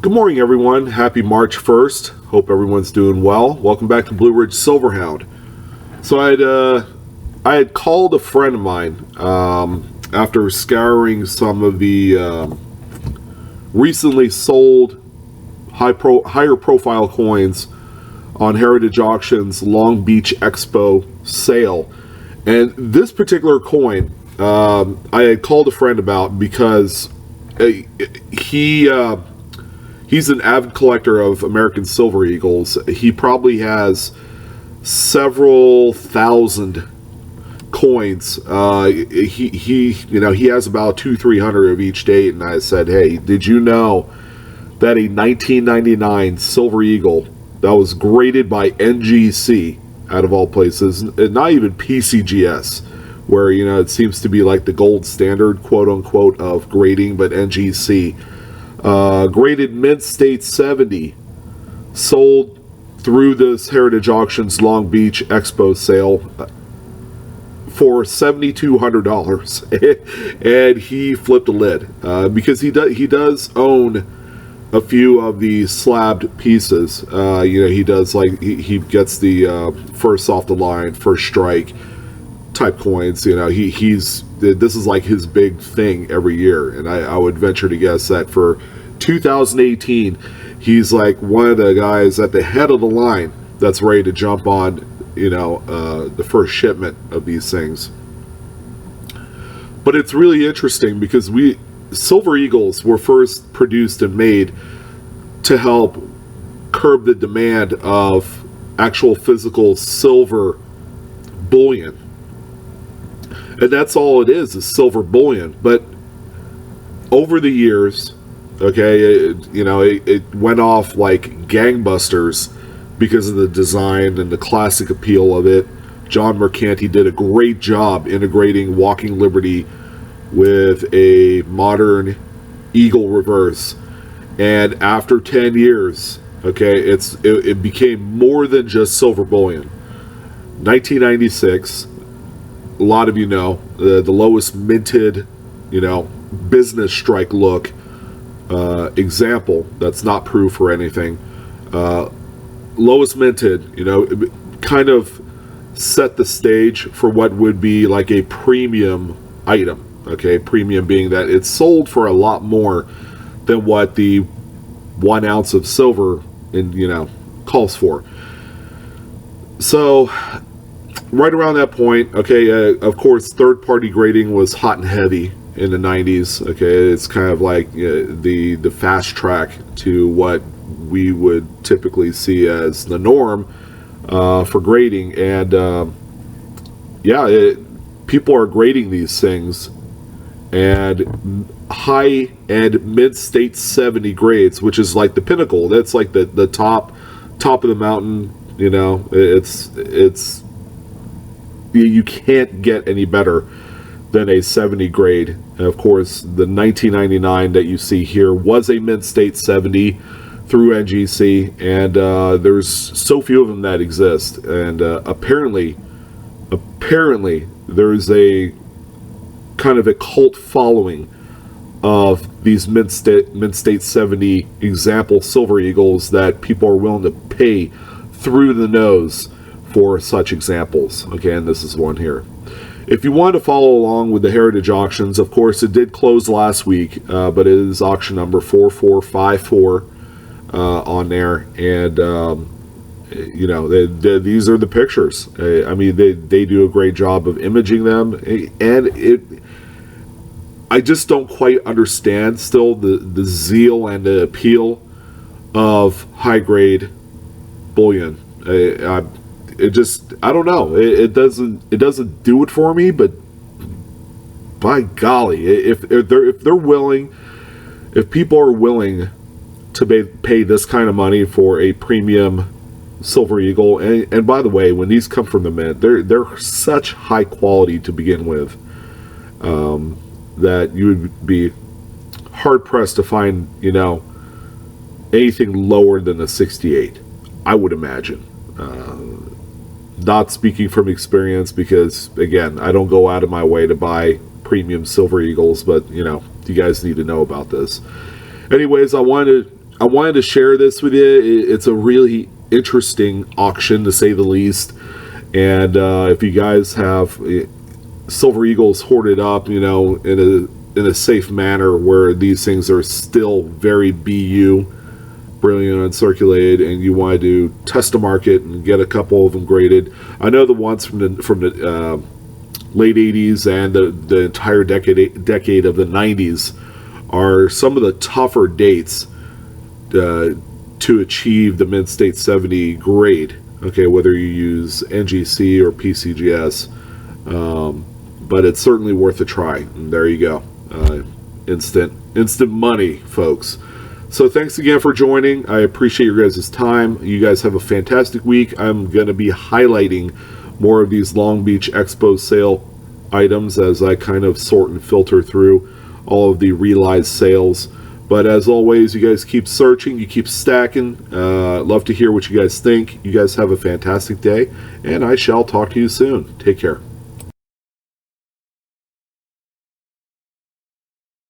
Good morning, everyone. Happy March 1st. Hope everyone's doing well. Welcome back to Blue Ridge Silverhound. So I had called a friend of mine after scouring some of the recently sold higher profile coins on Heritage Auctions Long Beach Expo sale. And this particular coin I had called a friend about because he's an avid collector of American Silver Eagles. He probably has several thousand coins. He has about 200-300 of each date. And I said, hey, did you know that a 1999 Silver Eagle that was graded by NGC, out of all places, and not even PCGS, where it seems to be like the gold standard, quote unquote, of grading, but NGC, graded mint state 70, sold through this Heritage Auctions Long Beach Expo sale for $7,200, and he flipped a lid because he does own a few of the slabbed pieces. He does, like, he gets the first off the line, first strike type coins. This is like his big thing every year, and I would venture to guess that for 2018 he's like one of the guys at the head of the line that's ready to jump on the first shipment of these things. But it's really interesting because Silver Eagles were first produced and made to help curb the demand of actual physical silver bullion. And that's all it is silver bullion. But over the years, it went off like gangbusters because of the design and the classic appeal of it. John Mercanti did a great job integrating Walking Liberty with a modern Eagle reverse. And after 10 years, it became more than just silver bullion. 1996, a lot of the lowest minted, business strike look example. That's not proof or anything. Lowest minted, kind of set the stage for what would be like a premium item. Premium being that it's sold for a lot more than what the 1 ounce of silver calls for. So right around that point, of course, third-party grading was hot and heavy in the 90s. It's kind of like the fast track to what we would typically see as the norm for grading. And people are grading these things, and high-end mid-state 70 grades, which is like the pinnacle. That's like the top of the mountain. It's you can't get any better than a 70 grade. And of course, the 1999 that you see here was a mint state 70 through NGC, and there's so few of them that exist. And apparently there's a kind of a cult following of these mint state 70 example Silver Eagles that people are willing to pay through the nose for such examples. And this is one here. If you want to follow along with the Heritage Auctions, of course, it did close last week, but it is auction number 4454 on there. And, these are the pictures. They do a great job of imaging them. And I just don't quite understand still the zeal and the appeal of high-grade bullion. I don't know. It doesn't do it for me. But by golly, if they're willing, if people are willing to pay this kind of money for a premium Silver Eagle, and by the way, when these come from the mint, they're such high quality to begin with, that you would be hard pressed to find anything lower than a 68. I would imagine. Not speaking from experience, because again, I don't go out of my way to buy premium Silver Eagles, but you guys need to know about this. Anyways, I wanted I wanted to share this with you. It's a really interesting auction, to say the least. And if you guys have Silver Eagles hoarded up, in a safe manner where these things are still very BU, brilliant uncirculated, and you want to test the market and get a couple of them graded. I know the ones from the late 80s and the entire decade of the 90s are some of the tougher dates to achieve the Mint State 70 grade. Okay, whether you use NGC or PCGS, but it's certainly worth a try. And there you go, instant money, folks. So thanks again for joining. I appreciate your guys' time. You guys have a fantastic week. I'm going to be highlighting more of these Long Beach Expo sale items as I kind of sort and filter through all of the realized sales. But as always, you guys keep searching, you keep stacking. Love to hear what you guys think. You guys have a fantastic day, and I shall talk to you soon. Take care.